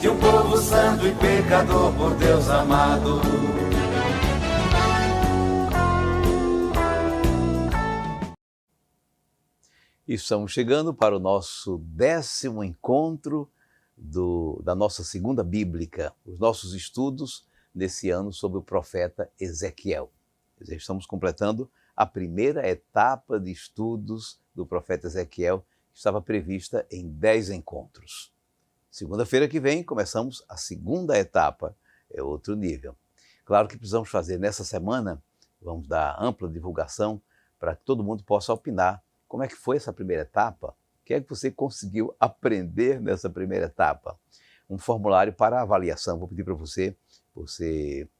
de um povo santo e pecador por Deus amado. Estamos chegando para o nosso 10º encontro da nossa segunda bíblica, os nossos estudos nesse ano sobre o profeta Ezequiel. Estamos completando a primeira etapa de estudos do profeta Ezequiel, que estava prevista em 10 encontros. Segunda-feira que vem começamos a segunda etapa, é outro nível. Claro que precisamos fazer nessa semana, vamos dar ampla divulgação para que todo mundo possa opinar. Como é que foi essa primeira etapa? O que é que você conseguiu aprender nessa primeira etapa? Um formulário para avaliação. Vou pedir para você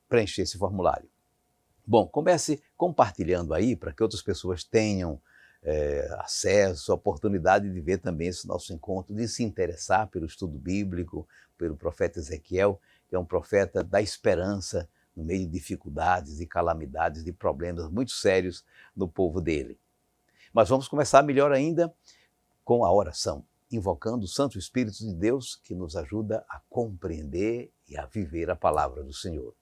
preencher esse formulário. Bom, comece compartilhando aí para que outras pessoas tenham acesso, a oportunidade de ver também esse nosso encontro, de se interessar pelo estudo bíblico, pelo profeta Ezequiel, que é um profeta da esperança no meio de dificuldades, de calamidades, de problemas muito sérios no povo dele. Mas vamos começar melhor ainda com a oração, invocando o Santo Espírito de Deus que nos ajuda a compreender e a viver a palavra do Senhor.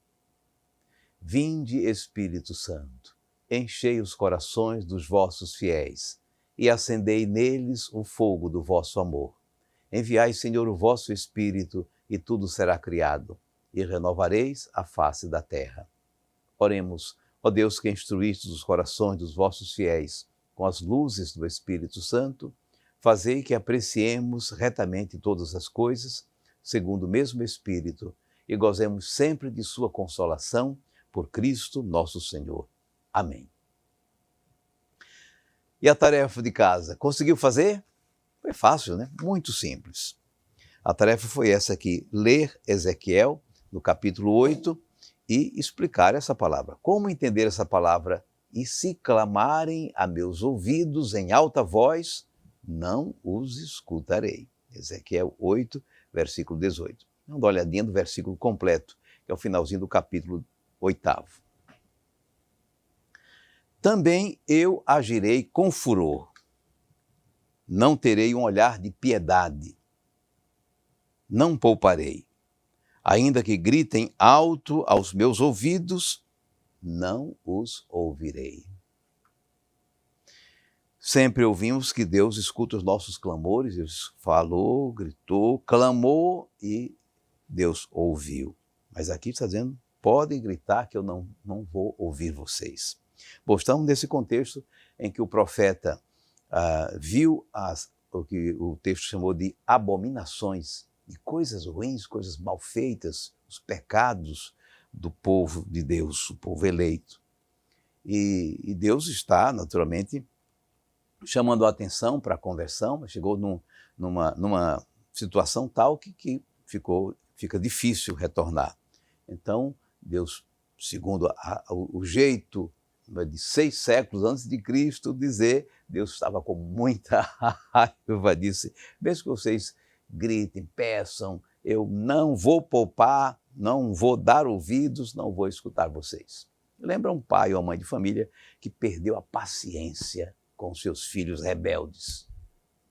Vinde, Espírito Santo, enchei os corações dos vossos fiéis e acendei neles o fogo do vosso amor. Enviai, Senhor, o vosso Espírito e tudo será criado e renovareis a face da terra. Oremos, ó Deus que instruíste os corações dos vossos fiéis com as luzes do Espírito Santo, fazei que apreciemos retamente todas as coisas, segundo o mesmo Espírito, e gozemos sempre de sua consolação, por Cristo nosso Senhor. Amém. E a tarefa de casa, conseguiu fazer? Foi fácil, né? Muito simples. A tarefa foi essa aqui, ler Ezequiel, no capítulo 8, e explicar essa palavra. Como entender essa palavra? E se clamarem a meus ouvidos em alta voz, não os escutarei. Ezequiel 8, versículo 18. Vamos dar uma olhadinha do versículo completo, que é o finalzinho do capítulo 8. Também eu agirei com furor, não terei um olhar de piedade, não pouparei. Ainda que gritem alto aos meus ouvidos, não os ouvirei. Sempre ouvimos que Deus escuta os nossos clamores, Deus falou, gritou, clamou e Deus ouviu. Mas aqui está dizendo, podem gritar que eu não vou ouvir vocês. Bom, estamos nesse contexto em que o profeta viu o que o texto chamou de abominações, de coisas ruins, coisas mal feitas, os pecados do povo de Deus, o povo eleito. E Deus está, naturalmente, chamando a atenção para a conversão, mas chegou numa situação tal que fica difícil retornar. Então, Deus, segundo o jeito de 6 séculos antes de Cristo dizer, Deus estava com muita raiva, disse, mesmo que vocês gritem, peçam, eu não vou poupar, não vou dar ouvidos, não vou escutar vocês. Lembra um pai ou uma mãe de família que perdeu a paciência com seus filhos rebeldes.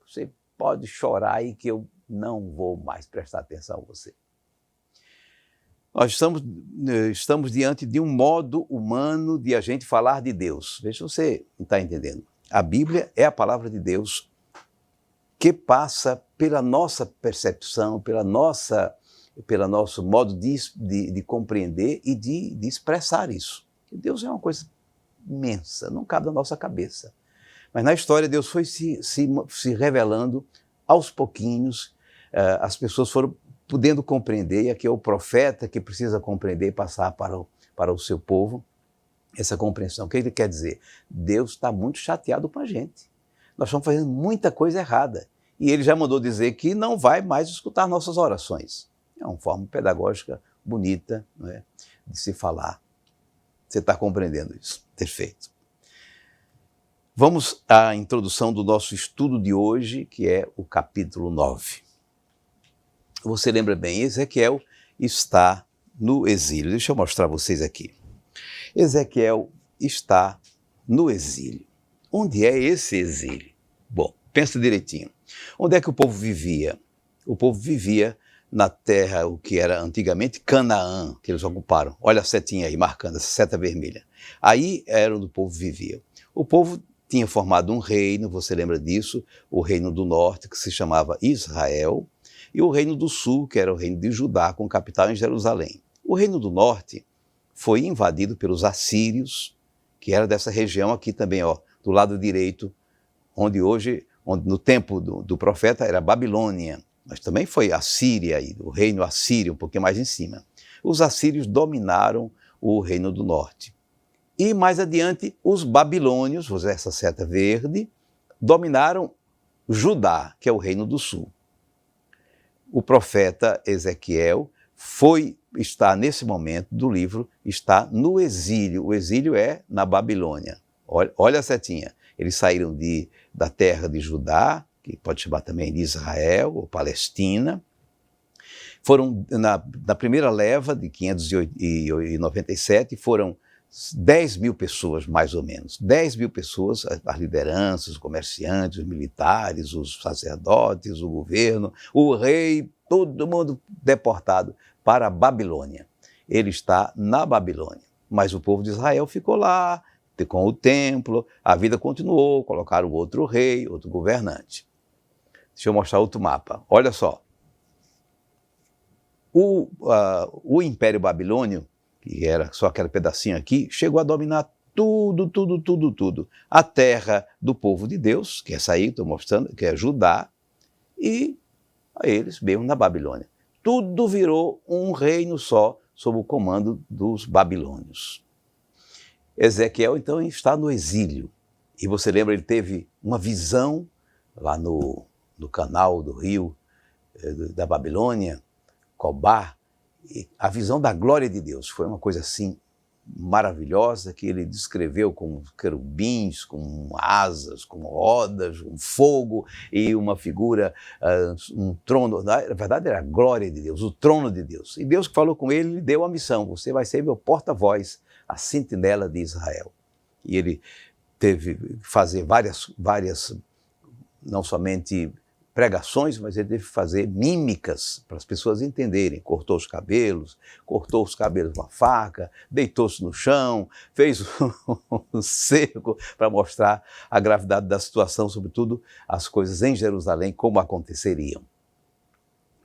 Você pode chorar aí que eu não vou mais prestar atenção a você. Nós estamos diante de um modo humano de a gente falar de Deus. Veja se você não está entendendo. A Bíblia é a palavra de Deus que passa pela nossa percepção, pelo nosso modo de compreender e de expressar isso. Deus é uma coisa imensa, não cabe na nossa cabeça. Mas na história Deus foi se revelando aos pouquinhos, as pessoas foram podendo compreender, e aqui é o profeta que precisa compreender e passar para o seu povo essa compreensão. O que ele quer dizer? Deus está muito chateado com a gente. Nós estamos fazendo muita coisa errada. E ele já mandou dizer que não vai mais escutar nossas orações. É uma forma pedagógica bonita, não é, de se falar. Você está compreendendo isso? Perfeito. Vamos à introdução do nosso estudo de hoje, que é o capítulo 9. Você lembra bem, Ezequiel está no exílio. Deixa eu mostrar a vocês aqui. Ezequiel está no exílio. Onde é esse exílio? Bom, pensa direitinho. Onde é que o povo vivia? o povo vivia na terra, o que era antigamente Canaã, que eles ocuparam. Olha a setinha aí, marcando, essa seta vermelha. Aí era onde o povo vivia. O povo tinha formado um reino, você lembra disso, o reino do norte, que se chamava Israel, e o reino do sul, que era o reino de Judá, com capital em Jerusalém. O reino do norte foi invadido pelos assírios, que era dessa região aqui também, ó, do lado direito, onde no tempo do profeta era Babilônia, mas também foi a Síria, o reino assírio, um pouquinho mais em cima. Os assírios dominaram o reino do norte. E mais adiante, os babilônios, vou usar essa seta verde, dominaram Judá, que é o reino do sul. O profeta Ezequiel está nesse momento do livro, está no exílio. O exílio é na Babilônia. Olha a setinha. Eles saíram da terra de Judá, que pode chamar também de Israel ou Palestina. Foram, na primeira leva de 597, foram 10 mil pessoas, mais ou menos. 10 mil pessoas, as lideranças, os comerciantes, os militares, os sacerdotes, o governo, o rei, todo mundo deportado para a Babilônia. Ele está na Babilônia, mas o povo de Israel ficou lá, com o templo, a vida continuou, colocaram outro rei, outro governante. Deixa eu mostrar outro mapa. Olha só. O Império Babilônio, que era só aquele pedacinho aqui, chegou a dominar tudo. A terra do povo de Deus, que é essa aí que estou mostrando, que é Judá, e a eles mesmo na Babilônia. Tudo virou um reino só, sob o comando dos babilônios. Ezequiel, então, está no exílio. E você lembra, ele teve uma visão lá no canal do rio da Babilônia, Cobá, a visão da glória de Deus. Foi uma coisa assim maravilhosa que ele descreveu com querubins, com asas, com rodas, um fogo e uma figura, um trono. Na verdade era a glória de Deus, o trono de Deus. E Deus que falou com ele, lhe deu a missão: você vai ser meu porta-voz, a sentinela de Israel. E ele teve que fazer várias, não somente pregações, mas ele teve que fazer mímicas para as pessoas entenderem. Cortou os cabelos com a faca, deitou-se no chão, fez um cerco para mostrar a gravidade da situação, sobretudo as coisas em Jerusalém, como aconteceriam.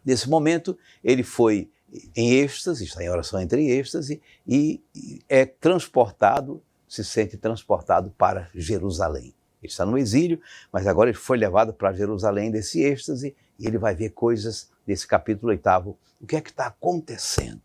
Nesse momento, ele foi em êxtase, está em oração entre êxtase, e é transportado, se sente transportado para Jerusalém. Ele está no exílio, mas agora ele foi levado para Jerusalém desse êxtase e ele vai ver coisas desse capítulo 8º. O que é que está acontecendo?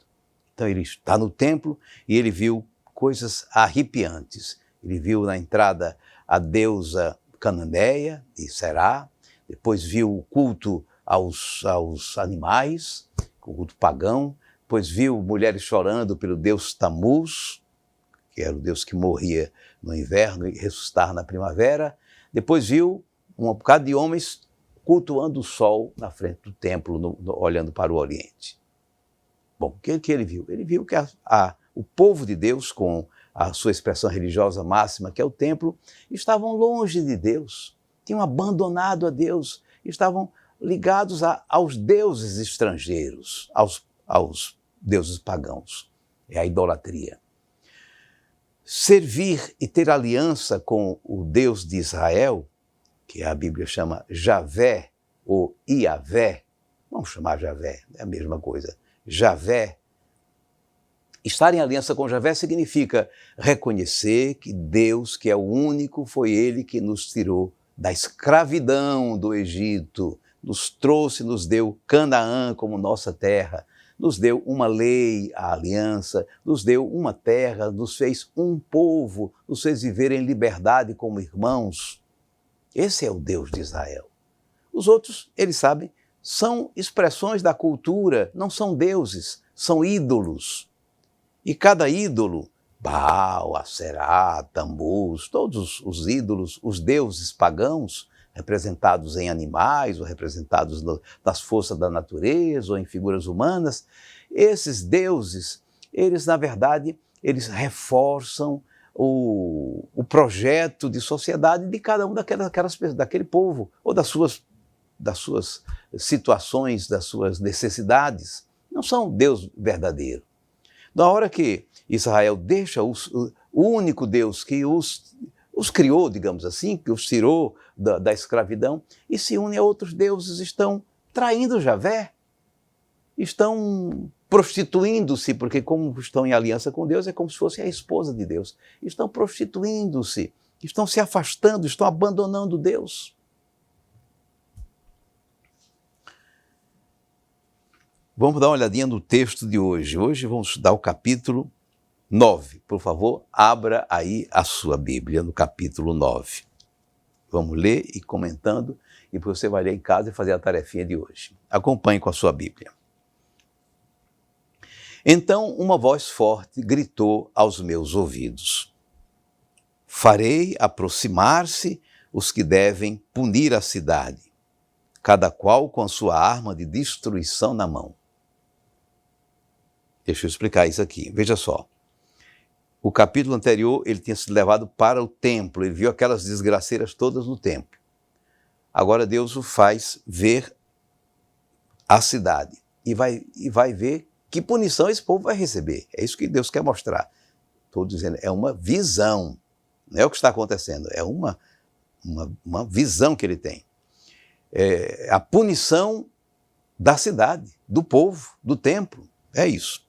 Então ele está no templo e ele viu coisas arrepiantes. Ele viu na entrada a deusa cananeia e Será, depois viu o culto aos animais, o culto pagão, depois viu mulheres chorando pelo deus Tamuz, que era o deus que morria no inverno e ressuscitava na primavera. Depois viu um bocado de homens cultuando o sol na frente do templo, olhando para o Oriente. Bom, o que ele viu? Ele viu que o povo de Deus, com a sua expressão religiosa máxima, que é o templo, estavam longe de Deus, tinham abandonado a Deus, estavam ligados aos deuses estrangeiros, aos deuses pagãos. É a idolatria. Servir e ter aliança com o Deus de Israel, que a Bíblia chama Javé ou Iavé, vamos chamar Javé, é a mesma coisa, Javé. Estar em aliança com Javé significa reconhecer que Deus, que é o único, foi Ele que nos tirou da escravidão do Egito, nos trouxe, nos deu Canaã como nossa terra, nos deu uma lei, a aliança, nos deu uma terra, nos fez um povo, nos fez viver em liberdade como irmãos. Esse é o Deus de Israel. Os outros, eles sabem, são expressões da cultura, não são deuses, são ídolos. E cada ídolo, Baal, Aserá, Tamuz, todos os ídolos, os deuses pagãos, representados em animais ou representados nas forças da natureza ou em figuras humanas, esses deuses, eles na verdade, eles reforçam o projeto de sociedade de cada um daquele povo ou das suas das suas situações, das suas necessidades. Não são Deus verdadeiro. Na hora que Israel deixa o único Deus que os criou, digamos assim, que os tirou da escravidão, e se une a outros deuses, estão traindo Javé, estão prostituindo-se, porque como estão em aliança com Deus, é como se fosse a esposa de Deus. Estão prostituindo-se, estão se afastando, estão abandonando Deus. Vamos dar uma olhadinha no texto de hoje. Hoje vamos estudar o capítulo 9. Por favor, abra aí a sua Bíblia no capítulo 9. Vamos ler e comentando, e depois você vai ler em casa e fazer a tarefinha de hoje. Acompanhe com a sua Bíblia. Então uma voz forte gritou aos meus ouvidos: farei aproximar-se os que devem punir a cidade, cada qual com a sua arma de destruição na mão. Deixa eu explicar isso aqui. Veja só. O capítulo anterior, ele tinha sido levado para o templo, ele viu aquelas desgraceiras todas no templo. Agora Deus o faz ver a cidade e vai ver que punição esse povo vai receber. É isso que Deus quer mostrar. Estou dizendo, é uma visão, não é o que está acontecendo, é uma visão que ele tem. É a punição da cidade, do povo, do templo, é isso.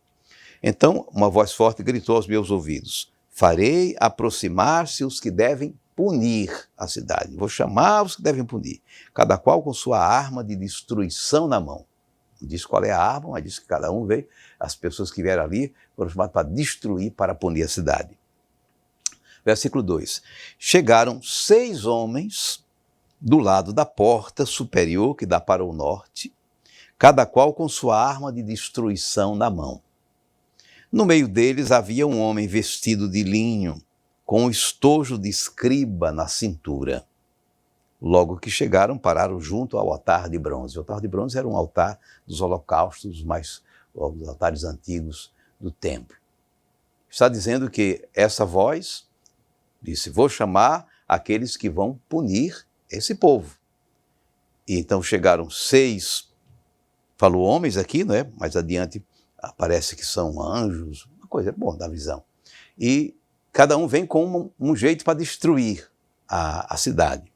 Então, uma voz forte gritou aos meus ouvidos: farei aproximar-se os que devem punir a cidade. Vou chamar os que devem punir, cada qual com sua arma de destruição na mão. Não diz qual é a arma, mas diz que cada um veio, as pessoas que vieram ali foram chamadas para destruir, para punir a cidade. Versículo 2. Chegaram 6 homens do lado da porta superior, que dá para o norte, cada qual com sua arma de destruição na mão. No meio deles havia um homem vestido de linho, com um estojo de escriba na cintura. Logo que chegaram, pararam junto ao altar de bronze. O altar de bronze era um altar dos holocaustos, os altares antigos do templo. Está dizendo que essa voz disse: vou chamar aqueles que vão punir esse povo. E então chegaram 6, falou homens aqui, não é? Mais adiante parece que são anjos, uma coisa boa da visão. E cada um vem com um jeito para destruir a cidade.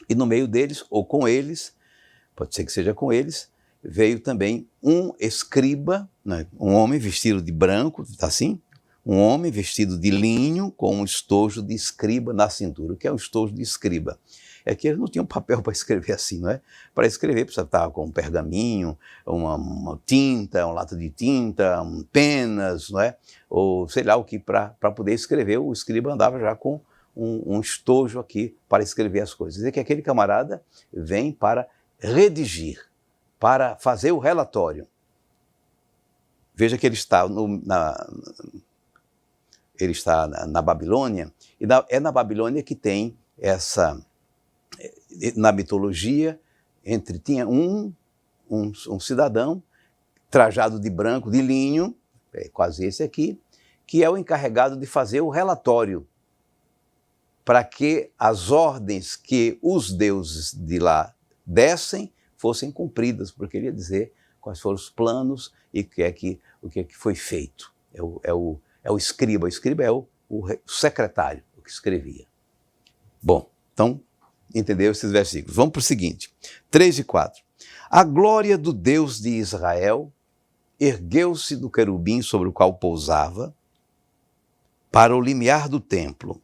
E no meio deles, ou com eles, pode ser que seja com eles, veio também um escriba, né? Um homem vestido de branco, está assim? Um homem vestido de linho com um estojo de escriba na cintura. O que é um estojo de escriba? É que eles não tinham papel para escrever assim, não é? Para escrever precisava estar com um pergaminho, uma tinta, um lata de tinta, penas, não é? Ou sei lá o que, para poder escrever. O escriba andava já com um estojo aqui para escrever as coisas. Quer dizer que aquele camarada vem para redigir, para fazer o relatório. Veja que ele está na Babilônia, e é na Babilônia que tem essa, na mitologia, tinha um cidadão trajado de branco, de linho, quase esse aqui, que é o encarregado de fazer o relatório, para que as ordens que os deuses de lá dessem fossem cumpridas, porque ele ia dizer quais foram os planos e o que é que foi feito. É o escriba. O escriba é o secretário, o que escrevia. Bom, então, entendeu esses versículos. Vamos para o seguinte, 3 e 4. A glória do Deus de Israel ergueu-se do querubim sobre o qual pousava para o limiar do templo,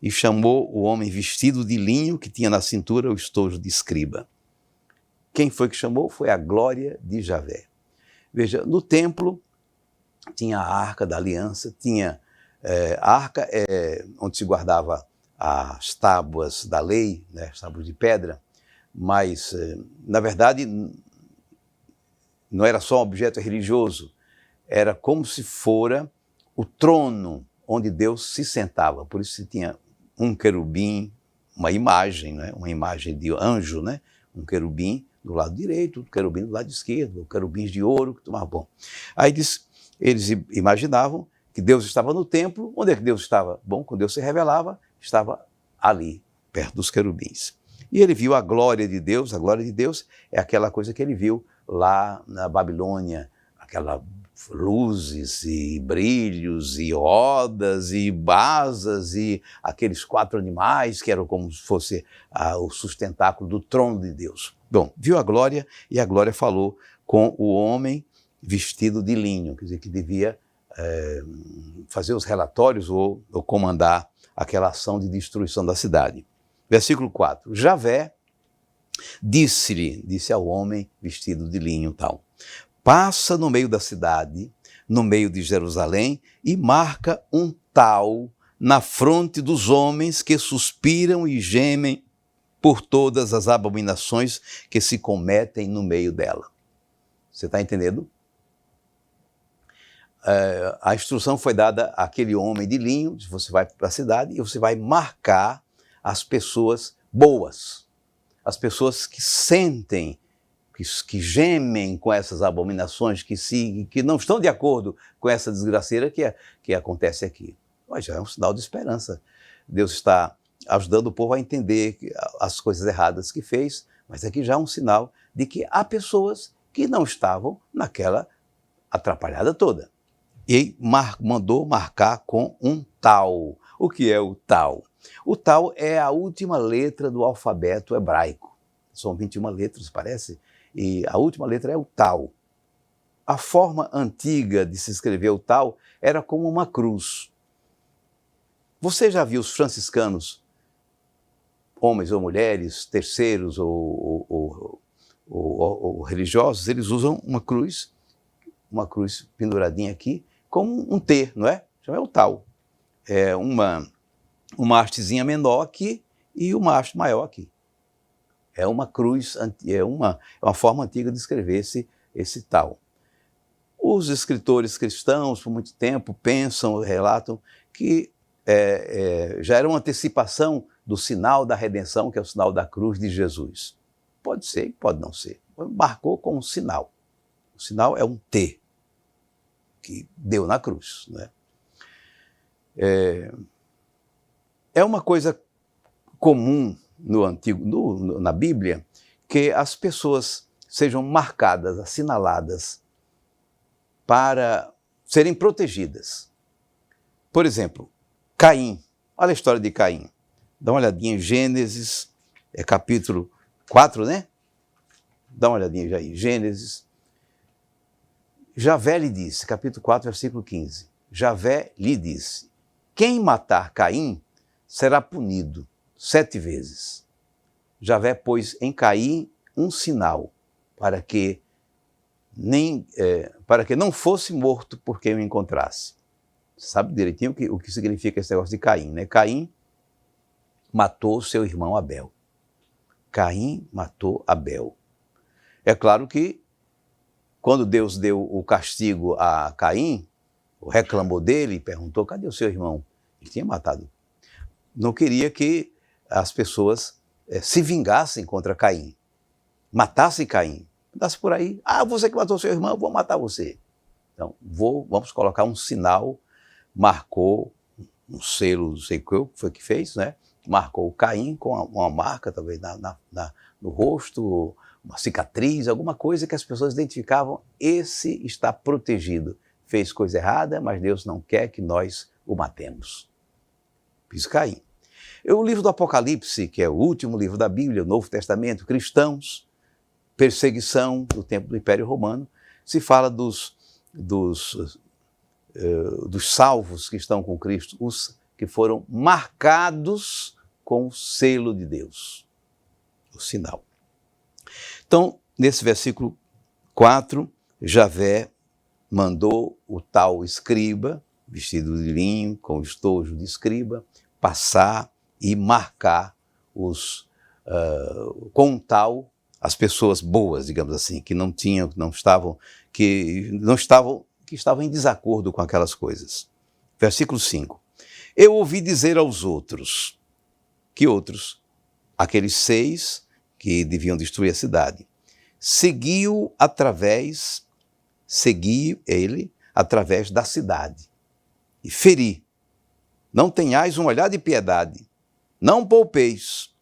e chamou o homem vestido de linho que tinha na cintura o estojo de escriba. Quem foi que chamou? Foi a glória de Javé. Veja, no templo tinha a arca da aliança, tinha a arca onde se guardava as tábuas da lei, né, as tábuas de pedra, mas, na verdade, não era só um objeto religioso, era como se fora o trono onde Deus se sentava. Por isso se tinha um querubim, uma imagem, né? Uma imagem de anjo, né? Um querubim do lado direito, um querubim do lado esquerdo, querubins de ouro que tomavam. Bom, aí eles imaginavam que Deus estava no templo. Onde é que Deus estava? Bom, quando Deus se revelava, estava ali, perto dos querubins. E ele viu a glória de Deus. A glória de Deus é aquela coisa que ele viu lá na Babilônia, aquela luzes e brilhos e rodas e asas e aqueles 4 animais que eram como se fosse o sustentáculo do trono de Deus. Bom, viu a glória e a glória falou com o homem vestido de linho, quer dizer, que devia fazer os relatórios ou comandar aquela ação de destruição da cidade. Versículo 4. Javé disse ao homem vestido de linho tal: passa no meio da cidade, no meio de Jerusalém, e marca um tal na fronte dos homens que suspiram e gemem por todas as abominações que se cometem no meio dela. Você está entendendo? A instrução foi dada àquele homem de linho: você vai para a cidade e você vai marcar as pessoas boas, as pessoas que sentem, que gemem com essas abominações, que não estão de acordo com essa desgraceira que acontece aqui. Mas já é um sinal de esperança. Deus está ajudando o povo a entender as coisas erradas que fez, mas aqui já é um sinal de que há pessoas que não estavam naquela atrapalhada toda. E mandou marcar com um tal. O que é o tal? O tal é a última letra do alfabeto hebraico. São 21 letras, parece, e a última letra é o tal. A forma antiga de se escrever o tal era como uma cruz. Você já viu os franciscanos, homens ou mulheres, terceiros ou religiosos, eles usam uma cruz penduradinha aqui, como um T, não é? Então é o tal. É uma hastezinha menor aqui e uma haste maior aqui. É uma cruz, é uma forma antiga de escrever esse tal. Os escritores cristãos, por muito tempo, pensam, relatam que já era uma antecipação do sinal da redenção, que é o sinal da cruz de Jesus. Pode ser e pode não ser. Marcou com um sinal. O sinal é um T, que deu na cruz, né? É uma coisa comum na Bíblia que as pessoas sejam marcadas, assinaladas, para serem protegidas. Por exemplo, Caim. Olha a história de Caim. Dá uma olhadinha em Gênesis, capítulo 4, né? Dá uma olhadinha já aí, Gênesis. Javé lhe disse, capítulo 4, versículo 15. Javé lhe disse: quem matar Caim será punido 7 vezes. Javé pôs em Caim um sinal para que não fosse morto por quem o encontrasse. Sabe direitinho o que significa esse negócio de Caim, né? Caim matou seu irmão Abel. Caim matou Abel. É claro que quando Deus deu o castigo a Caim, reclamou dele, perguntou: cadê o seu irmão? Ele tinha matado. Não queria que as pessoas se vingassem contra Caim, matassem Caim. Andasse por aí: você que matou seu irmão, eu vou matar você. Então, vamos colocar um sinal, marcou um selo, não sei o que foi que fez, né? Marcou Caim com uma marca, talvez no rosto, uma cicatriz, alguma coisa que as pessoas identificavam: esse está protegido. Fez coisa errada, mas Deus não quer que nós o matemos. Fiz Caim. O livro do Apocalipse, que é o último livro da Bíblia, o Novo Testamento, cristãos, perseguição do tempo do Império Romano, se fala dos salvos que estão com Cristo, os que foram marcados com o selo de Deus, o sinal. Então, nesse versículo 4, Javé mandou o tal escriba, vestido de linho, com estojo de escriba, passar e marcar com tal as pessoas boas, digamos assim, que estavam em desacordo com aquelas coisas. Versículo 5. Eu ouvi dizer aos outros, que outros? Aqueles 6 que deviam destruir a cidade. Segui ele através da cidade e feri. Não tenhais um olhar de piedade, não poupeis,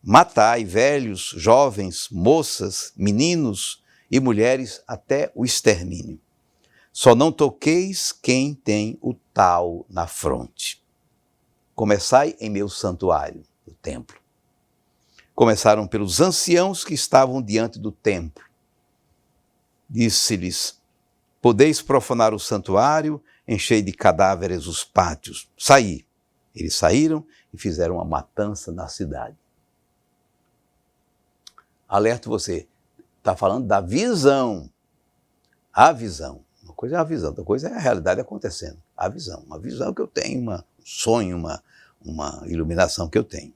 matai velhos, jovens, moças, meninos e mulheres até o extermínio. Só não toqueis quem tem o tal na fronte. Começai em meu santuário, o templo. Começaram pelos anciãos que estavam diante do templo. Disse-lhes: podeis profanar o santuário, enchei de cadáveres os pátios. Saí. Eles saíram e fizeram uma matança na cidade. Alerto você, está falando da visão. A visão. Uma coisa é a visão, outra coisa é a realidade acontecendo. A visão. Uma visão que eu tenho, um sonho, uma iluminação que eu tenho.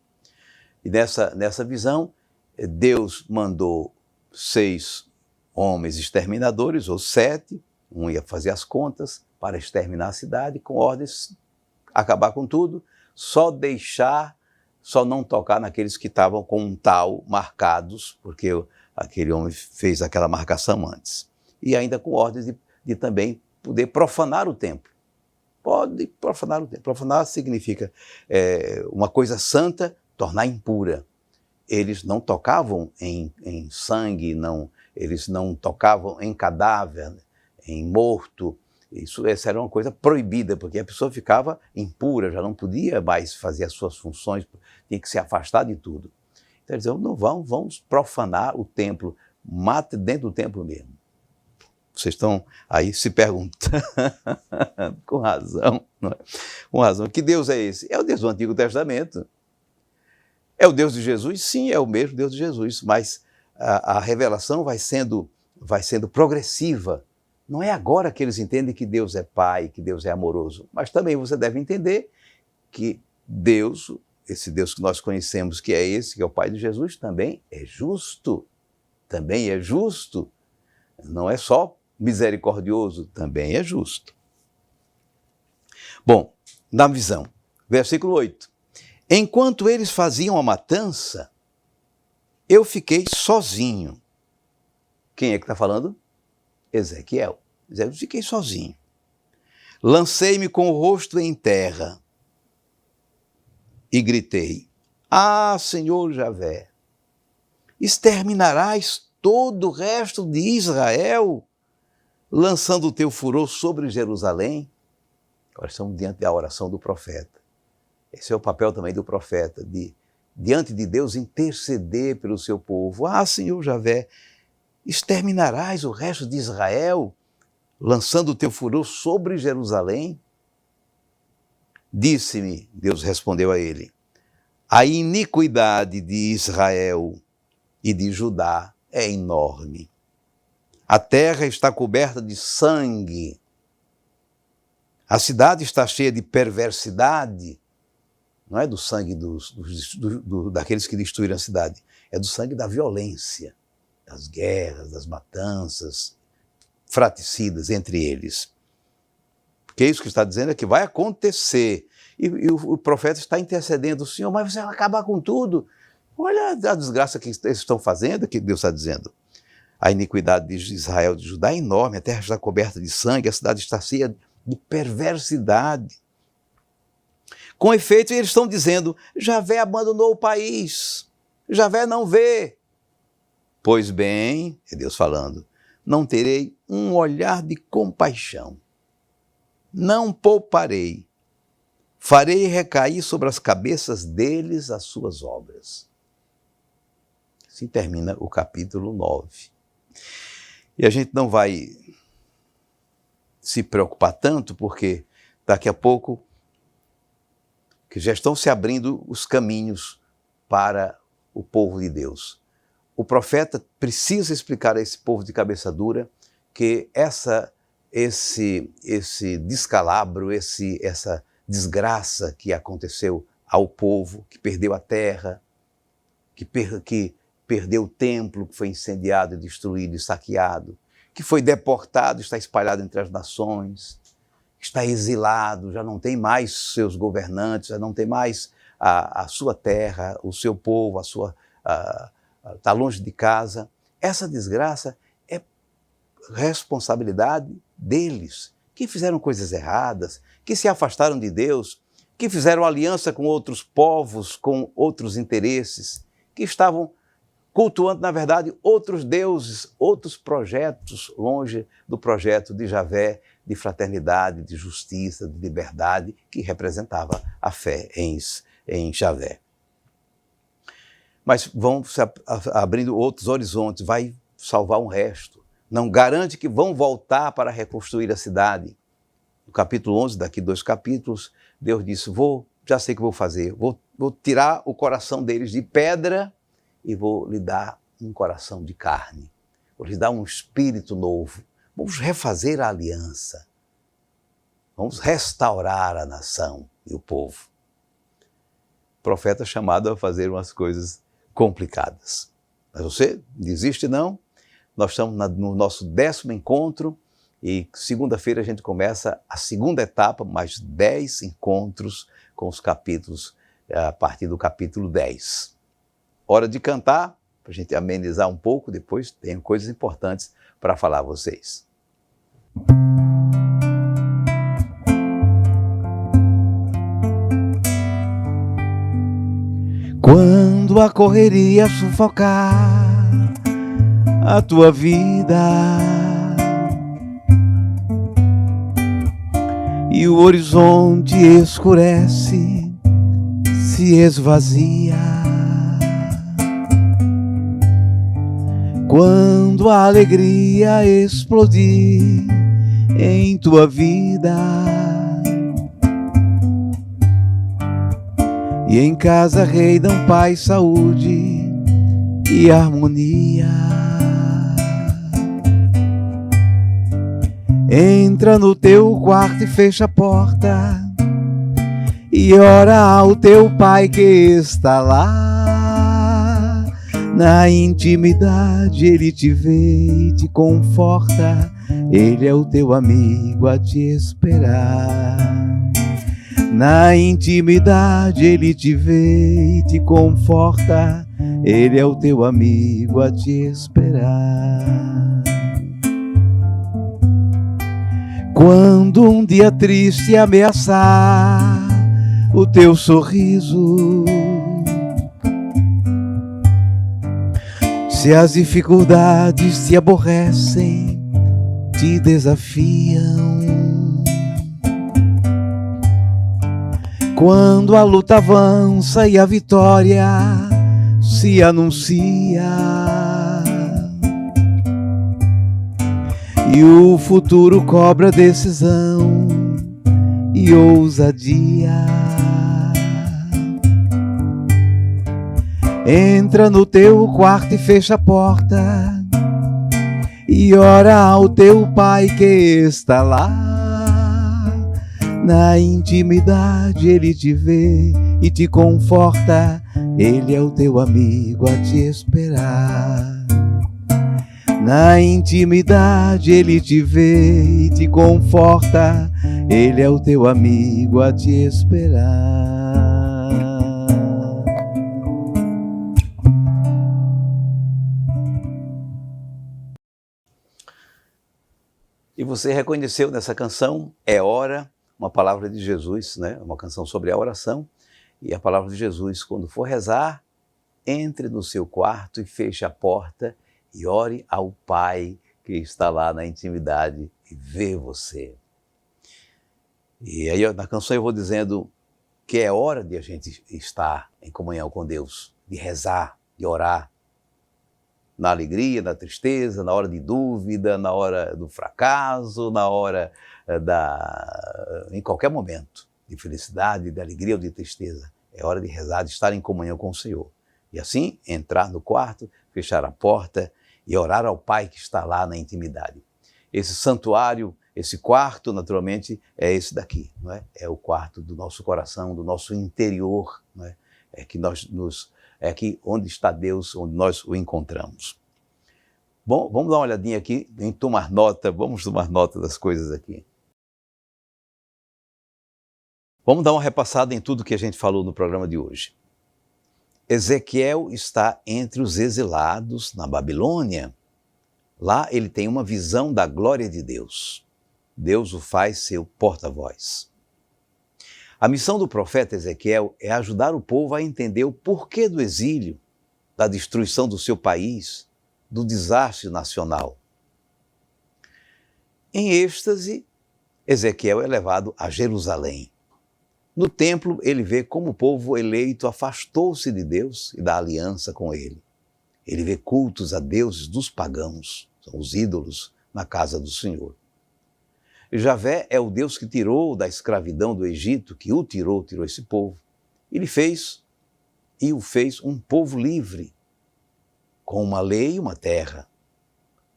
E nessa visão, Deus mandou 6 homens exterminadores, ou 7, um ia fazer as contas para exterminar a cidade, com ordens, acabar com tudo, só não tocar naqueles que estavam com um tal marcados, porque aquele homem fez aquela marcação antes. E ainda com ordens de também poder profanar o templo. Pode profanar o templo. Profanar significa uma coisa santa, tornar impura. Eles não tocavam em sangue, eles não tocavam em cadáver, em morto. Essa era uma coisa proibida, porque a pessoa ficava impura, já não podia mais fazer as suas funções, tinha que se afastar de tudo. Então eles diziam, não vamos profanar o templo, mate dentro do templo mesmo. Vocês estão aí se perguntando, com razão, não é? Com razão. Que Deus é esse? É o Deus do Antigo Testamento. É o Deus de Jesus? Sim, é o mesmo Deus de Jesus, mas a revelação vai sendo progressiva. Não é agora que eles entendem que Deus é Pai, que Deus é amoroso, mas também você deve entender que Deus, esse Deus que nós conhecemos, que é esse, que é o Pai de Jesus, também é justo. Também é justo. Não é só misericordioso, também é justo. Bom, na visão, versículo 8. Enquanto eles faziam a matança, eu fiquei sozinho. Quem é que está falando? Ezequiel. Eu fiquei sozinho. Lancei-me com o rosto em terra e gritei: ah, Senhor Javé, exterminarás todo o resto de Israel, lançando o teu furor sobre Jerusalém? Agora estamos diante da oração do profeta. Esse é o papel também do profeta, diante de Deus, interceder pelo seu povo. Ah, Senhor Javé, exterminarás o resto de Israel, lançando o teu furor sobre Jerusalém? Disse-me, Deus respondeu a ele, a iniquidade de Israel e de Judá é enorme. A terra está coberta de sangue. A cidade está cheia de perversidade. Não é do sangue daqueles que destruíram a cidade, é do sangue da violência, das guerras, das matanças fraticidas entre eles. Porque isso que está dizendo é que vai acontecer. E o profeta está intercedendo, Senhor, mas você vai acabar com tudo. Olha a desgraça que eles estão fazendo, que Deus está dizendo. A iniquidade de Israel e de Judá é enorme, a terra está coberta de sangue, a cidade está cheia de perversidade. Com efeito, eles estão dizendo, Javé abandonou o país, Javé não vê. Pois bem, é Deus falando, não terei um olhar de compaixão, não pouparei, farei recair sobre as cabeças deles as suas obras. Assim termina o capítulo 9. E a gente não vai se preocupar tanto, porque daqui a pouco que já estão se abrindo os caminhos para o povo de Deus. O profeta precisa explicar a esse povo de cabeça dura que esse descalabro, essa desgraça que aconteceu ao povo, que perdeu a terra, que perdeu o templo, que foi incendiado, destruído e saqueado, que foi deportado, está espalhado entre as nações, está exilado, já não tem mais seus governantes, já não tem mais a sua terra, o seu povo, está longe de casa. Essa desgraça é responsabilidade deles, que fizeram coisas erradas, que se afastaram de Deus, que fizeram aliança com outros povos, com outros interesses, que estavam cultuando, na verdade, outros deuses, outros projetos, longe do projeto de Javé, de fraternidade, de justiça, de liberdade, que representava a fé em Javé. Mas vão se abrindo outros horizontes, vai salvar um resto. Não garante que vão voltar para reconstruir a cidade. No capítulo 11, daqui 2 capítulos, Deus disse, já sei o que vou fazer, vou tirar o coração deles de pedra e vou lhe dar um coração de carne. Vou lhe dar um espírito novo. Vamos refazer a aliança. Vamos restaurar a nação e o povo. O profeta é chamado a fazer umas coisas complicadas. Mas você desiste não? Nós estamos no nosso 10º encontro e segunda-feira a gente começa a segunda etapa, mais 10 encontros com os capítulos, a partir do capítulo 10. Hora de cantar, para a gente amenizar um pouco, depois tenho coisas importantes para falar a vocês. Quando a correria sufocar a tua vida e o horizonte escurece, se esvazia, quando a alegria explodir em tua vida e em casa reinam paz, saúde e harmonia. Entra no teu quarto e fecha a porta e ora ao teu pai que está lá. Na intimidade ele te vê e te conforta, ele é o teu amigo a te esperar. Na intimidade ele te vê e te conforta, ele é o teu amigo a te esperar. Quando um dia triste ameaçar o teu sorriso, se as dificuldades te aborrecem, te desafiam, quando a luta avança e a vitória se anuncia, e o futuro cobra decisão e ousadia, entra no teu quarto e fecha a porta e ora ao teu pai que está lá. Na intimidade ele te vê e te conforta, ele é o teu amigo a te esperar. Na intimidade ele te vê e te conforta, ele é o teu amigo a te esperar. E você reconheceu nessa canção, É Hora, uma palavra de Jesus, né? Uma canção sobre a oração. E a palavra de Jesus, quando for rezar, entre no seu quarto e feche a porta e ore ao Pai que está lá na intimidade e vê você. E aí na canção eu vou dizendo que é hora de a gente estar em comunhão com Deus, de rezar, de orar. Na alegria, na tristeza, na hora de dúvida, na hora do fracasso, na hora em qualquer momento de felicidade, de alegria ou de tristeza. É hora de rezar, de estar em comunhão com o Senhor. E assim, entrar no quarto, fechar a porta e orar ao Pai que está lá na intimidade. Esse santuário, esse quarto, naturalmente, é esse daqui, não é? É o quarto do nosso coração, do nosso interior, não é? É aqui onde está Deus, onde nós o encontramos. Bom, vamos dar uma olhadinha aqui, vamos tomar nota das coisas aqui. Vamos dar uma repassada em tudo que a gente falou no programa de hoje. Ezequiel está entre os exilados na Babilônia. Lá ele tem uma visão da glória de Deus. Deus o faz seu porta-voz. A missão do profeta Ezequiel é ajudar o povo a entender o porquê do exílio, da destruição do seu país, do desastre nacional. Em êxtase, Ezequiel é levado a Jerusalém. No templo, ele vê como o povo eleito afastou-se de Deus e da aliança com ele. Ele vê cultos a deuses dos pagãos, são os ídolos, na casa do Senhor. Javé é o Deus que tirou da escravidão do Egito, que o tirou esse povo. Ele o fez um povo livre, com uma lei e uma terra.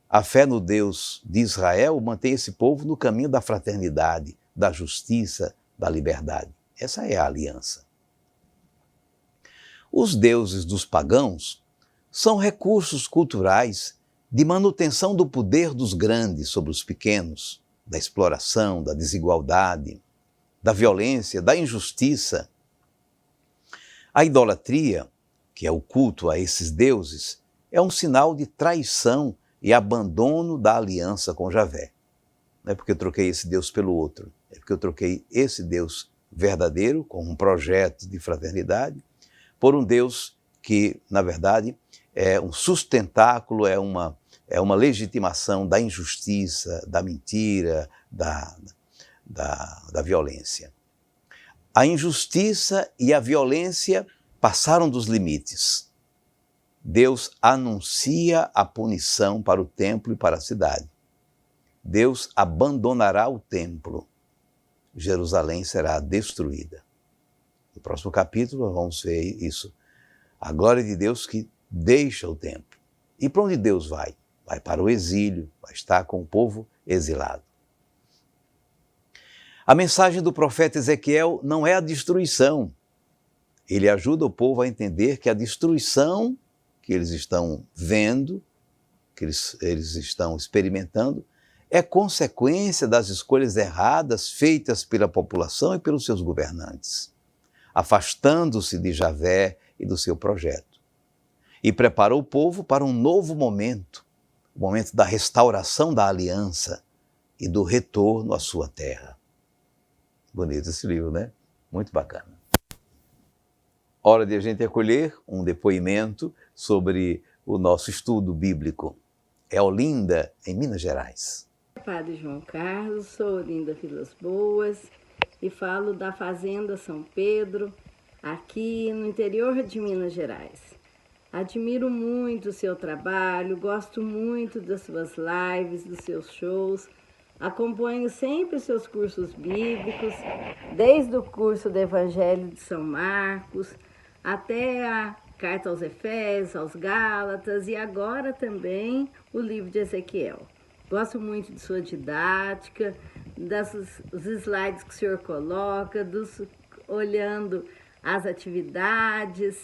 A fé no Deus de Israel mantém esse povo no caminho da fraternidade, da justiça, da liberdade. Essa é a aliança. Os deuses dos pagãos são recursos culturais de manutenção do poder dos grandes sobre os pequenos, da exploração, da desigualdade, da violência, da injustiça. A idolatria, que é o culto a esses deuses, é um sinal de traição e abandono da aliança com Javé. Não é porque eu troquei esse Deus pelo outro, é porque eu troquei esse Deus verdadeiro, com um projeto de fraternidade, por um Deus que, na verdade, é um sustentáculo, é uma legitimação da injustiça, da mentira, da violência. A injustiça e a violência passaram dos limites. Deus anuncia a punição para o templo e para a cidade. Deus abandonará o templo. Jerusalém será destruída. No próximo capítulo vamos ver isso. A glória de Deus que deixa o templo. E para onde Deus vai? Vai para o exílio, vai estar com o povo exilado. A mensagem do profeta Ezequiel não é a destruição. Ele ajuda o povo a entender que a destruição que eles estão vendo, que eles estão experimentando, é consequência das escolhas erradas feitas pela população e pelos seus governantes, afastando-se de Javé e do seu projeto. E preparou o povo para um novo momento, o momento da restauração da aliança e do retorno à sua terra. Bonito esse livro, né? Muito bacana. Hora de a gente acolher um depoimento sobre o nosso estudo bíblico. É Olinda, em Minas Gerais. Padre João Carlos, sou Olinda Vilas Boas e falo da Fazenda São Pedro, aqui no interior de Minas Gerais. Admiro muito o seu trabalho, gosto muito das suas lives, dos seus shows, acompanho sempre os seus cursos bíblicos, desde o curso do Evangelho de São Marcos, até a Carta aos Efésios, aos Gálatas e agora também o livro de Ezequiel. Gosto muito de sua didática, dos slides que o senhor coloca, olhando as atividades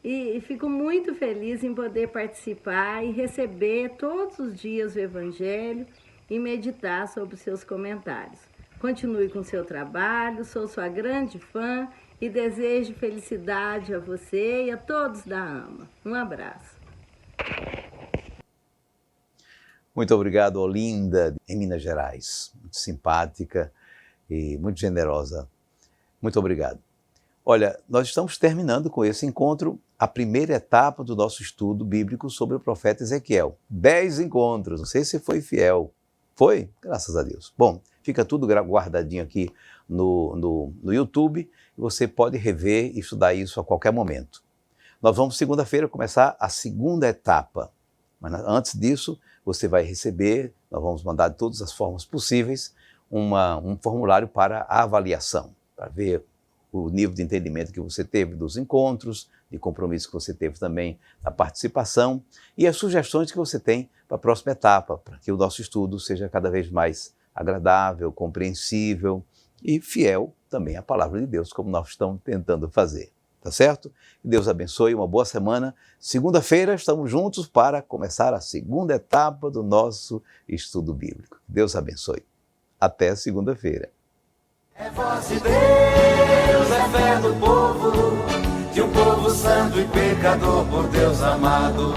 e fico muito feliz em poder participar e receber todos os dias o Evangelho e meditar sobre os seus comentários. Continue com o seu trabalho, sou sua grande fã e desejo felicidade a você e a todos da AMA. Um abraço. Muito obrigado, Olinda, em Minas Gerais. Muito simpática e muito generosa. Muito obrigado. Olha, nós estamos terminando com esse encontro a primeira etapa do nosso estudo bíblico sobre o profeta Ezequiel. 10 encontros, não sei se foi fiel. Foi? Graças a Deus. Bom, fica tudo guardadinho aqui no YouTube e você pode rever e estudar isso a qualquer momento. Nós vamos segunda-feira começar a segunda etapa, mas antes disso você vai receber, nós vamos mandar de todas as formas possíveis, um formulário para a avaliação, para ver o nível de entendimento que você teve dos encontros, de compromisso que você teve também na participação e as sugestões que você tem para a próxima etapa, para que o nosso estudo seja cada vez mais agradável, compreensível e fiel também à palavra de Deus, como nós estamos tentando fazer. Tá certo? Que Deus abençoe, uma boa semana. Segunda-feira estamos juntos para começar a segunda etapa do nosso estudo bíblico. Deus abençoe. Até segunda-feira. É voz de Deus, é fé do povo, de um povo santo e pecador por Deus amado.